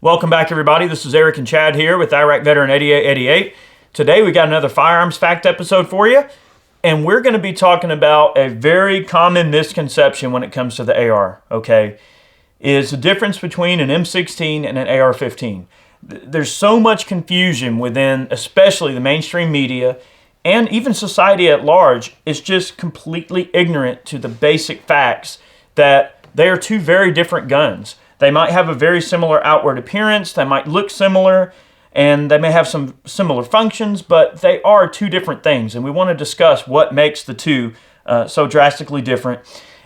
Welcome back, everybody. This is Eric and Chad here with Iraq Veteran 8888. Today we got another Firearms Fact episode for you, and we're going to be talking about a very common misconception when it comes to the AR, okay? Is the difference between an M16 and an AR-15. There's so much confusion within, especially the mainstream media, and even society at large is just completely ignorant to the basic facts that they are two very different guns. They might have a very similar outward appearance, they might look similar, and they may have some similar functions, but they are two different things, and we want to discuss what makes the two so drastically different.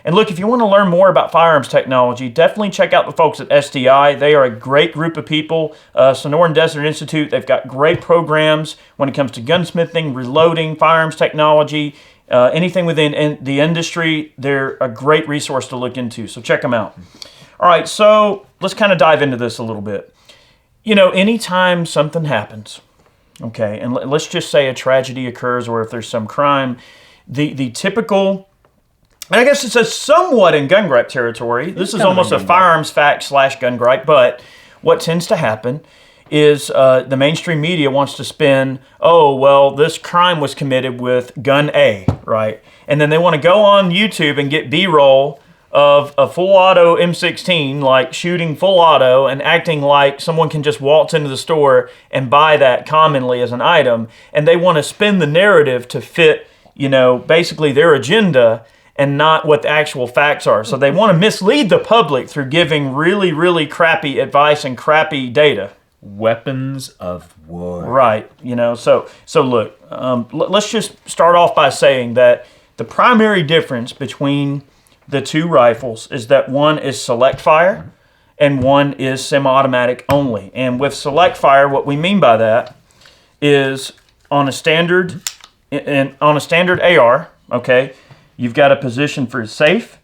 And look, if you want to learn more about firearms technology, definitely check out the folks at SDI. They are a great group of people. Sonoran Desert Institute, they've got great programs when it comes to gunsmithing, reloading, firearms technology, anything within the industry. They're a great resource to look into, so check them out. All right, so let's kind of dive into this a little bit. You know, anytime something happens, okay, and let's just say a tragedy occurs or if there's some crime, the typical, and I guess it's a somewhat in gun gripe territory. This is almost a firearms fact / gun gripe, but what tends to happen is the mainstream media wants to spin, oh, well, this crime was committed with gun A, right? And then they want to go on YouTube and get B-roll of a full auto M16, like shooting full auto and acting like someone can just waltz into the store and buy that commonly as an item. And they want to spin the narrative to fit, you know, basically their agenda and not what the actual facts are. So they want to mislead the public through giving really, really crappy advice and crappy data. Weapons of war. Right. You know, so look, let's just start off by saying that the primary difference between the two rifles is that one is select fire and one is semi-automatic only. And with select fire, what we mean by that is on a standard AR, okay, you've got a position for safe,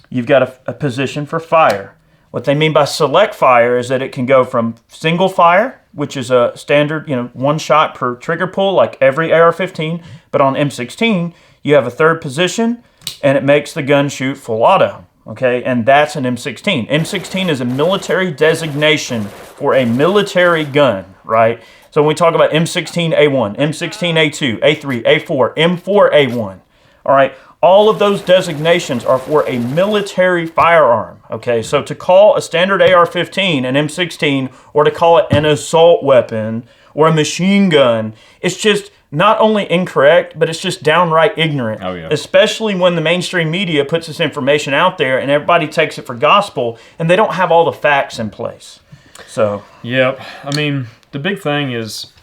you've got a position for fire. What they mean by select fire is that it can go from single fire, which is a standard, you know, one shot per trigger pull like every AR-15, but on M16, you have a third position and it makes the gun shoot full auto, okay? And that's an M16. M16 is a military designation for a military gun, right? So when we talk about M16A1, M16A2, A3, A4, M4A1, all right, all of those designations are for a military firearm, okay? So to call a standard AR-15 an M16 or to call it an assault weapon or a machine gun, it's just not only incorrect, but it's just downright ignorant. Oh, yeah. Especially when the mainstream media puts this information out there and everybody takes it for gospel and they don't have all the facts in place. So, yep. I mean, the big thing is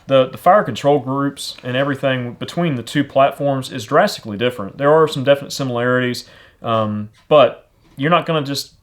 the fire control groups and everything between the two platforms is drastically different. There are some definite similarities, but you're not going to just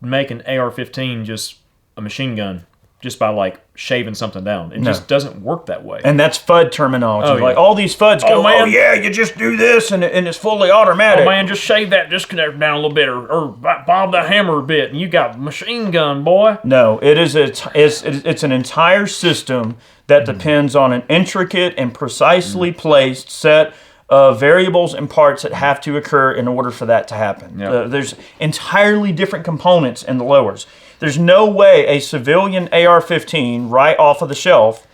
make an AR-15 just a machine gun just by like shaving something down. It just doesn't work that way. And that's FUD terminology. Oh, yeah. Like all these FUDs go, man. oh yeah, you just do this and it's fully automatic. Oh man, just shave that disconnect down a little bit or bob the hammer a bit and you got a machine gun, boy. No, it's an entire system that depends on an intricate and precisely placed set of variables and parts that have to occur in order for that to happen. Yep. There's entirely different components in the lowers. There's no way a civilian AR-15 right off of the shelf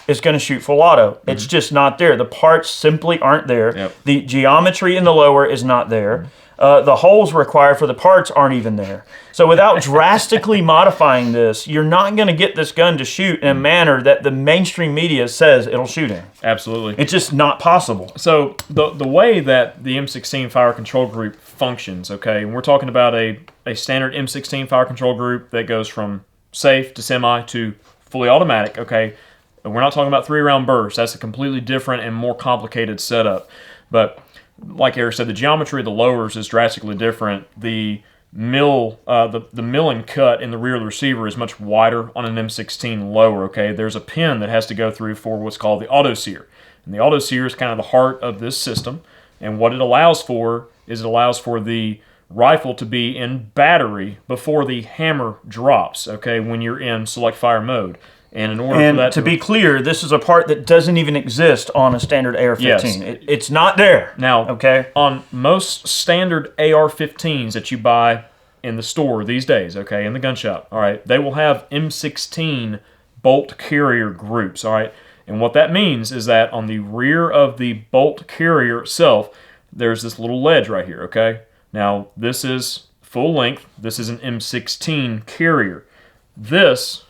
is going to shoot full auto. It's just not there. The parts simply aren't there. Yep. The geometry in the lower is not there. The holes required for the parts aren't even there. So without drastically modifying this, you're not going to get this gun to shoot in a manner that the mainstream media says it'll shoot in. Absolutely. It's just not possible. So the way that the M16 fire control group functions, okay, and we're talking about a standard M16 fire control group that goes from safe to semi to fully automatic, okay, and we're not talking about 3-round bursts. That's a completely different and more complicated setup. But like Eric said, the geometry of the lowers is drastically different. The mill and cut in the rear of the receiver is much wider on an M16 lower, okay? There's a pin that has to go through for what's called the auto sear. And the auto sear is kind of the heart of this system. And what it allows for is it allows for the rifle to be in battery before the hammer drops, okay, when you're in select fire mode. And in order for that to be clear, this is a part that doesn't even exist on a standard AR-15. Yes. It's not there. Now, okay, on most standard AR-15s that you buy in the store these days, okay, in the gun shop, all right, they will have M16 bolt carrier groups, all right? And what that means is that on the rear of the bolt carrier itself, there's this little ledge right here, okay? Now, this is full length. This is an M16 carrier. This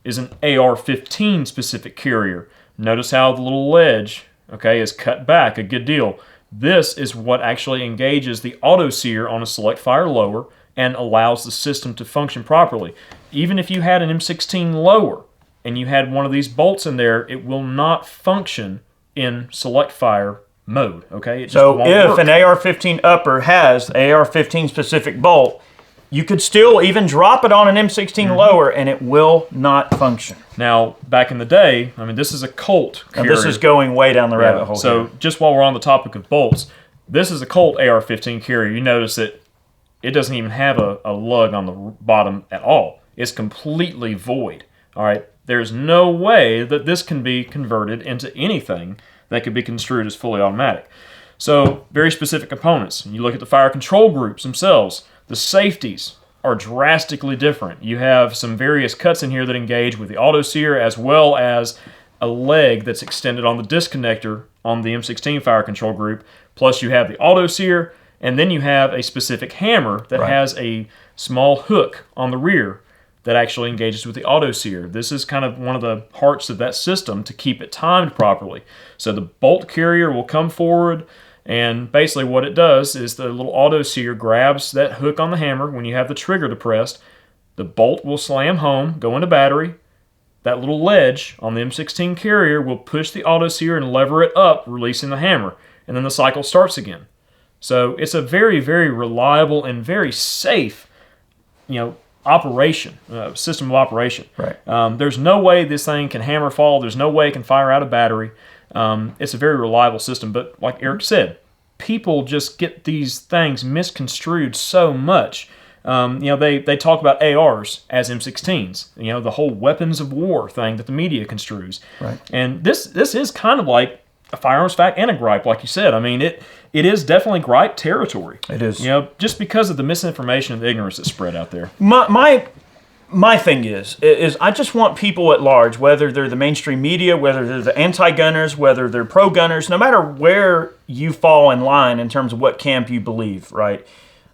is an AR-15 specific carrier. Notice how the little ledge, okay, is cut back a good deal. This is what actually engages the auto sear on a select fire lower and allows the system to function properly. Even if you had an M16 lower and you had one of these bolts in there, it will not function in select fire mode, okay? It just So won't if work. an AR-15 upper has AR-15 specific bolt, you could still even drop it on an M16 lower and it will not function. Now, back in the day, I mean, this is a Colt Now, carrier. this is going way down the rabbit hole. So here. just while we're on the topic of bolts, this is a Colt AR-15 carrier. You notice that it doesn't even have a lug on the bottom at all. It's completely void, all right? There's no way that this can be converted into anything that could be construed as fully automatic. So very specific components. You look at the fire control groups themselves. The safeties are drastically different. You have some various cuts in here that engage with the auto sear as well as a leg that's extended on the disconnector on the M16 fire control group. Plus you have the auto sear, and then you have a specific hammer that has a small hook on the rear that actually engages with the auto sear. This is kind of one of the parts of that system to keep it timed properly. So the bolt carrier will come forward, and basically what it does is the little auto sear grabs that hook on the hammer when you have the trigger depressed. The bolt will slam home, go into battery. That little ledge on the M16 carrier will push the auto sear and lever it up, releasing the hammer, and then the cycle starts again. So it's a very, very reliable and very safe, operation, system of operation. Right. There's no way this thing can hammer fall. There's no way it can fire out a battery. It's a very reliable system. But like Eric said, people just get these things misconstrued so much. They talk about ARs as M16s. The whole weapons of war thing that the media construes. Right. And this is kind of like a firearms fact and a gripe, like you said. I mean, it is definitely gripe territory. It is. Just because of the misinformation and the ignorance that's spread out there. My thing is I just want people at large, whether they're the mainstream media, whether they're the anti-gunners, whether they're pro-gunners, no matter where you fall in line in terms of what camp you believe, right?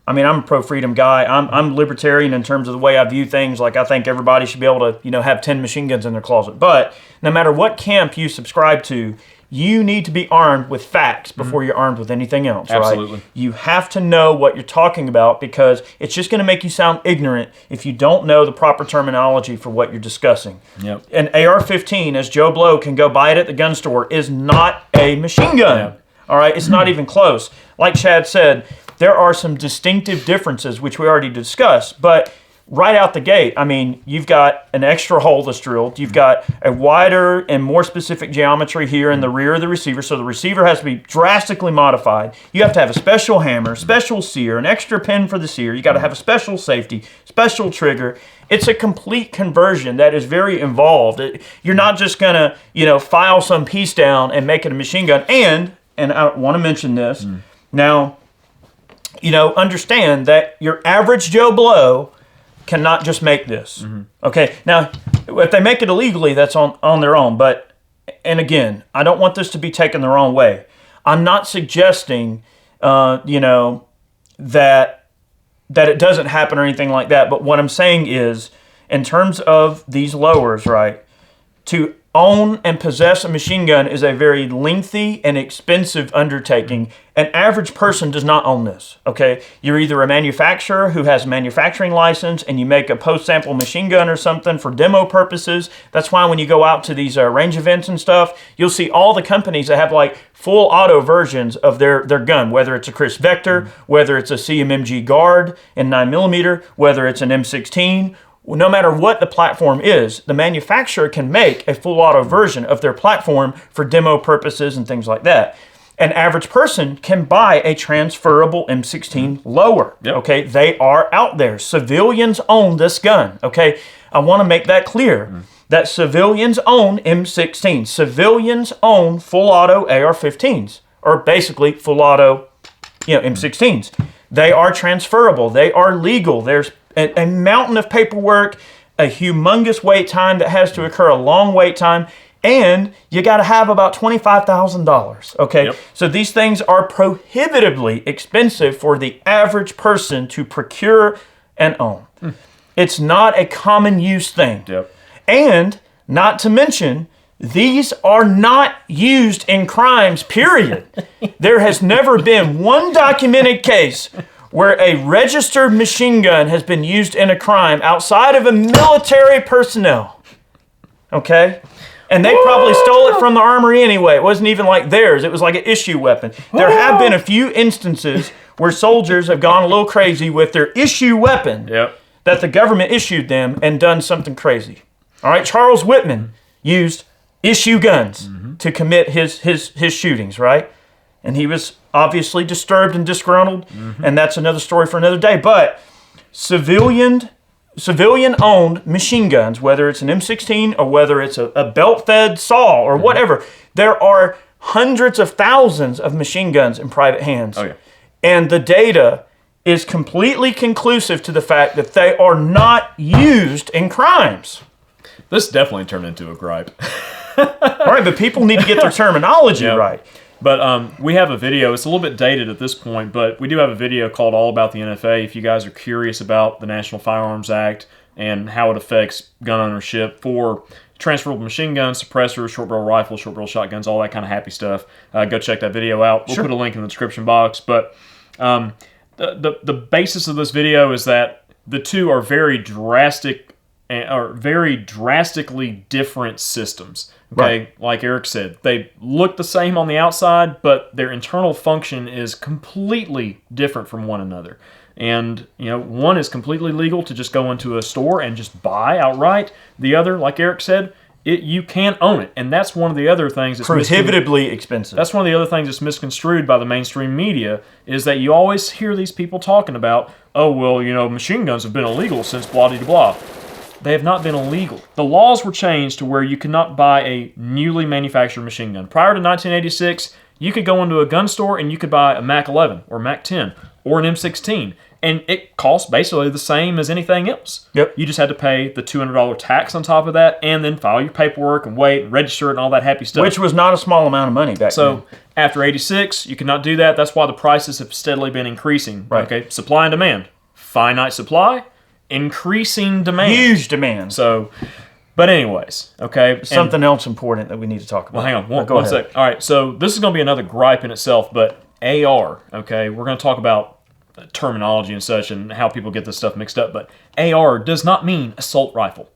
I mean, I'm a pro-freedom guy. I'm libertarian in terms of the way I view things. Like, I think everybody should be able to, have 10 machine guns in their closet. But no matter what camp you subscribe to, you need to be armed with facts before you're armed with anything else, Absolutely. right? You have to know what you're talking about, because it's just going to make you sound ignorant if you don't know the proper terminology for what you're discussing. Yep. An AR-15, as Joe Blow can go buy it at the gun store, is not a machine gun. Yep. All right? It's not even close. Like Chad said, there are some distinctive differences, which we already discussed, but right out the gate, I mean, you've got an extra hole that's drilled. You've got a wider and more specific geometry here in the rear of the receiver, so the receiver has to be drastically modified. You have to have a special hammer, special sear, an extra pin for the sear. You got to have a special safety, special trigger. It's a complete conversion that is very involved. You're not just going to, file some piece down and make it a machine gun. And I want to mention this. Now, understand that your average Joe Blow cannot just make this. Okay, now, if they make it illegally, that's on their own. But, and again, I don't want this to be taken the wrong way. I'm not suggesting, that it doesn't happen or anything like that. But what I'm saying is, in terms of these lowers, right, to own and possess a machine gun is a very lengthy and expensive undertaking. An average person does not own this, okay? You're either a manufacturer who has a manufacturing license and you make a post-sample machine gun or something for demo purposes. That's why when you go out to these range events and stuff, you'll see all the companies that have like full auto versions of their gun, whether it's a Chris Vector, whether it's a CMMG Guard in 9mm, whether it's an M16. No matter what the platform is, the manufacturer can make a full auto version of their platform for demo purposes and things like that. An average person can buy a transferable M16 lower. Yep. Okay, they are out there. Civilians own this gun. Okay, I want to make that clear. That civilians own M16. Civilians own full auto AR-15s, or basically full auto, M16s. They are transferable. They are legal. There's a mountain of paperwork, a humongous wait time that has to occur, a long wait time, and you got to have about $25,000. Okay, Yep. so these things are prohibitively expensive for the average person to procure and own. It's not a common use thing. Yep. And not to mention, these are not used in crimes, period. There has never been one documented case where a registered machine gun has been used in a crime outside of a military personnel. Okay? And they probably stole it from the armory anyway. It wasn't even like theirs. It was like an issue weapon. There have been a few instances where soldiers have gone a little crazy with their issue weapon that the government issued them and done something crazy. All right? Charles Whitman used issue guns to commit his shootings, right? And he was obviously disturbed and disgruntled, and that's another story for another day. But civilian-owned machine guns, whether it's an M16 or whether it's a belt-fed saw or whatever, there are hundreds of thousands of machine guns in private hands. Oh, yeah. And the data is completely conclusive to the fact that they are not used in crimes. This definitely turned into a gripe. All right, but people need to get their terminology right. But we have a video. It's a little bit dated at this point, but we do have a video called All About the NFA. If you guys are curious about the National Firearms Act and how it affects gun ownership for transferable machine guns, suppressors, short barrel rifles, short barrel shotguns, all that kind of happy stuff, go check that video out. We'll put a link in the description box. But the basis of this video is that the two are very drastically different systems. Okay, Right. Like Eric said, they look the same on the outside, but their internal function is completely different from one another. And, one is completely legal to just go into a store and just buy outright. The other, like Eric said, you can't own it. And that's one of the other things that's Prohibitively expensive. That's one of the other things that's misconstrued by the mainstream media, is that you always hear these people talking about, oh, well, machine guns have been illegal since blah-de-blah. They have not been illegal. The laws were changed to where you could not buy a newly manufactured machine gun. Prior to 1986, you could go into a gun store and you could buy a Mac 11 or Mac 10 or an M16, and it cost basically the same as anything else. Yep. You just had to pay the $200 tax on top of that, and then file your paperwork and wait and register it and all that happy stuff. Which was not a small amount of money back then. So after 86, you could not do that. That's why the prices have steadily been increasing. Right. Okay, supply and demand. Finite supply, increasing demand. Huge demand. So, but anyways, okay. Something else important that we need to talk about. Well, hang on one ahead. sec. All right, so this is going to be another gripe in itself, but AR, okay, we're going to talk about terminology and such and how people get this stuff mixed up, but AR does not mean assault rifle.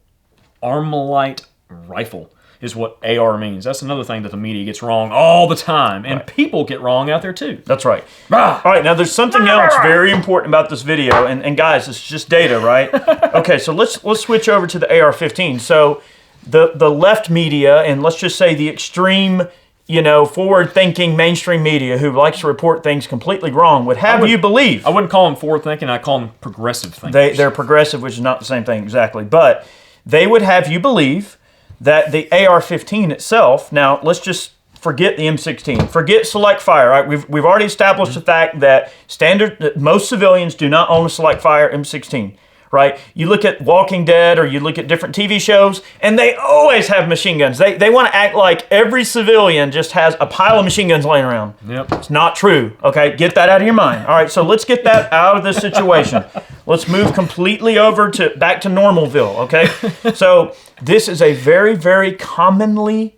Armalite rifle is what AR means. That's another thing that the media gets wrong all the time, and people get wrong out there too. That's right. All right, now there's something else very important about this video, and guys, it's just data, right? Okay, so let's switch over to the AR-15. So the left media, and let's just say the extreme, forward-thinking mainstream media who likes to report things completely wrong would have you believe. I wouldn't call them forward-thinking. I call them progressive thinkers. They're progressive, which is not the same thing exactly, but they would have you believe that the AR-15 itself, now let's just forget the M16, forget select fire, right? We've already established the fact that most civilians do not own a select fire M16, right? You look at Walking Dead or you look at different TV shows, and they always have machine guns. They want to act like every civilian just has a pile of machine guns laying around. Yep. It's not true, okay? Get that out of your mind. All right, so let's get that out of this situation. Let's move completely over back to Normalville, okay? So this is a very, very commonly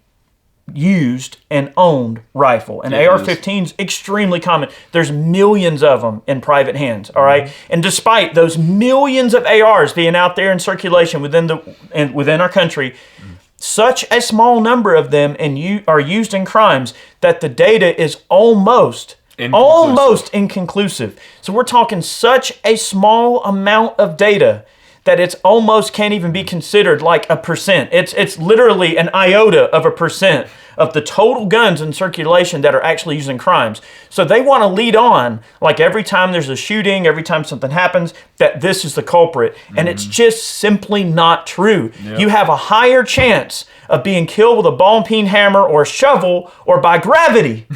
used and owned rifle. An AR-15 is extremely common. There's millions of them in private hands, all right? And despite those millions of ARs being out there in circulation within our country, such a small number of them are used in crimes that the data is almost inconclusive. So we're talking such a small amount of data that it's almost can't even be considered like a percent. It's literally an iota of a percent of the total guns in circulation that are actually used in crimes. So they want to lead on, like every time there's a shooting, every time something happens, that this is the culprit. And it's just simply not true. Yep. You have a higher chance of being killed with a ball and peen hammer or a shovel or by gravity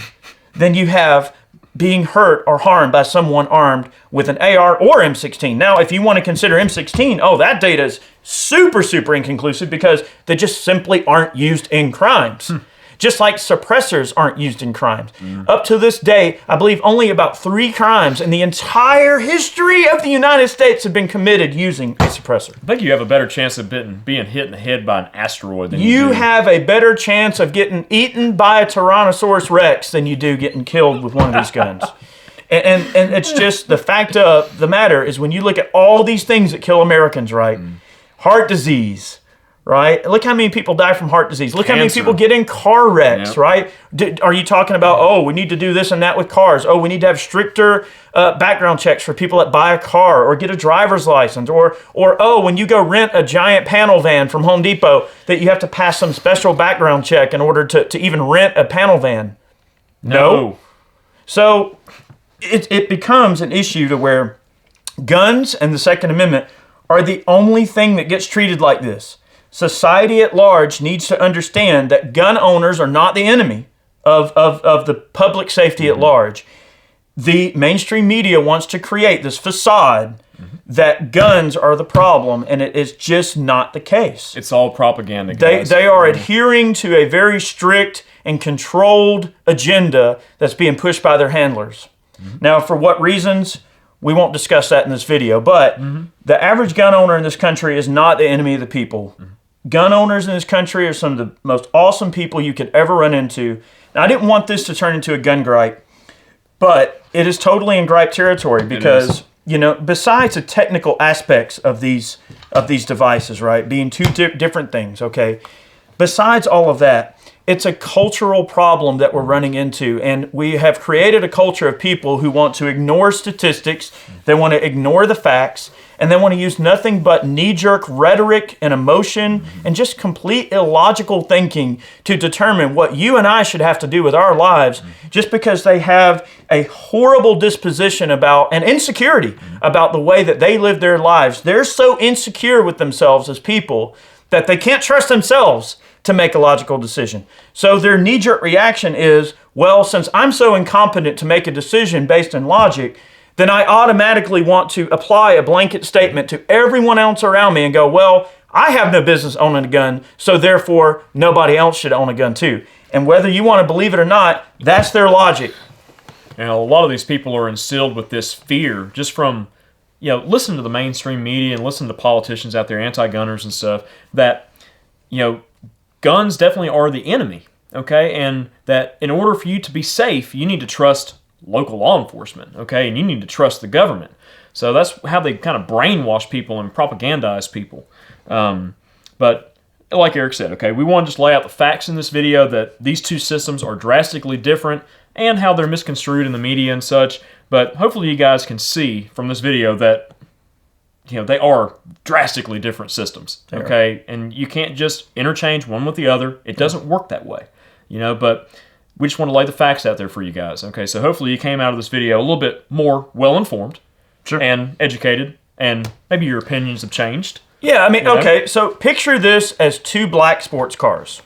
than you have being hurt or harmed by someone armed with an AR or M16. Now, if you want to consider M16, that data is super, super inconclusive because they just simply aren't used in crimes. Just like suppressors aren't used in crimes. Up to this day, I believe only about 3 crimes in the entire history of the United States have been committed using a suppressor. I think you have a better chance of being hit in the head by an asteroid than you have a better chance of getting eaten by a Tyrannosaurus Rex than you do getting killed with one of these guns. And it's just the fact of the matter is when you look at all these things that kill Americans, right? Heart disease, right? Look how many people die from heart disease. Look how many people get in car wrecks, right? Are you talking about, we need to do this and that with cars? We need to have stricter background checks for people that buy a car or get a driver's license. Or when you go rent a giant panel van from Home Depot, that you have to pass some special background check in order to even rent a panel van. No. So it becomes an issue to where guns and the Second Amendment are the only thing that gets treated like this. Society at large needs to understand that gun owners are not the enemy of the public safety at large. The mainstream media wants to create this facade that guns are the problem, and it is just not the case. It's all propaganda, guys. They are adhering to a very strict and controlled agenda that's being pushed by their handlers. Now, for what reasons? We won't discuss that in this video, but the average gun owner in this country is not the enemy of the people. Gun owners in this country are some of the most awesome people you could ever run into. Now, I didn't want this to turn into a gun gripe, but it is totally in gripe territory because, besides the technical aspects of these devices, right, being two different things, okay, besides all of that, it's a cultural problem that we're running into, and we have created a culture of people who want to ignore statistics, they want to ignore the facts, and they want to use nothing but knee-jerk rhetoric and emotion and just complete illogical thinking to determine what you and I should have to do with our lives just because they have a horrible disposition about and insecurity about the way that they live their lives. They're so insecure with themselves as people that they can't trust themselves to make a logical decision. So their knee-jerk reaction is, well, since I'm so incompetent to make a decision based on logic, then I automatically want to apply a blanket statement to everyone else around me and go, well, I have no business owning a gun, so therefore nobody else should own a gun too. And whether you want to believe it or not, that's their logic. Now, a lot of these people are instilled with this fear just from, listen to the mainstream media and listen to politicians out there, anti-gunners and stuff, that, guns definitely are the enemy, okay? And that in order for you to be safe, you need to trust local law enforcement, okay? And you need to trust the government. So that's how they kind of brainwash people and propagandize people. But like Eric said, okay, we want to just lay out the facts in this video that these two systems are drastically different and how they're misconstrued in the media and such. But hopefully you guys can see from this video that they are drastically different systems, okay? And you can't just interchange one with the other. It doesn't work that way, but we just want to lay the facts out there for you guys, okay? So hopefully you came out of this video a little bit more well-informed and educated, and maybe your opinions have changed. Yeah, I mean, okay, so picture this as 2 black sports cars,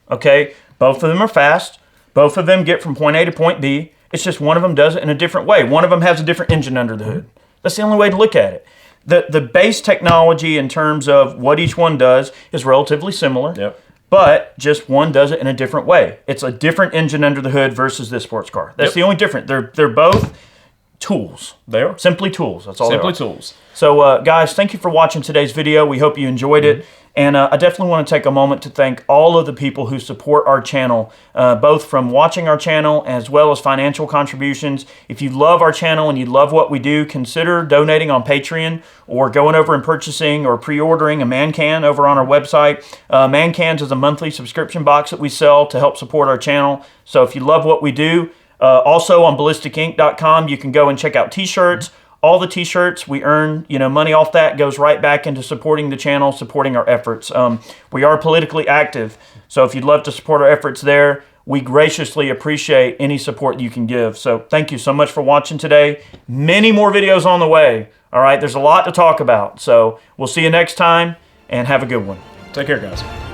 okay? Both of them are fast. Both of them get from point A to point B. It's just one of them does it in a different way. One of them has a different engine under the hood. That's the only way to look at it. The base technology in terms of what each one does is relatively similar, but just one does it in a different way. It's a different engine under the hood versus this sports car. That's the only difference. They're both tools. They are. Simply tools. That's all they are. Simply tools. So, guys, thank you for watching today's video. We hope you enjoyed it. And I definitely want to take a moment to thank all of the people who support our channel, both from watching our channel as well as financial contributions. If you love our channel and you love what we do, consider donating on Patreon or going over and purchasing or pre-ordering a man can over on our website. Man cans is a monthly subscription box that we sell to help support our channel. So if you love what we do, also on ballisticink.com, you can go and check out t-shirts. All the t-shirts, we earn money off that, goes right back into supporting the channel, supporting our efforts. We are politically active, so if you'd love to support our efforts there, we graciously appreciate any support you can give. So thank you so much for watching today. Many more videos on the way. All right, there's a lot to talk about. So we'll see you next time, and have a good one. Take care, guys.